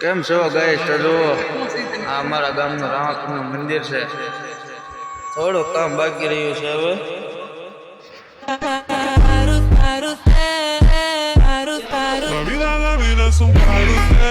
કેમ છો ગાઈસ? તો જુઓ આ અમારા ગામનું રામાપીરનું મંદિર છે. થોડું કામ બાકી રહ્યું છે હવે. La vida es un carrusel.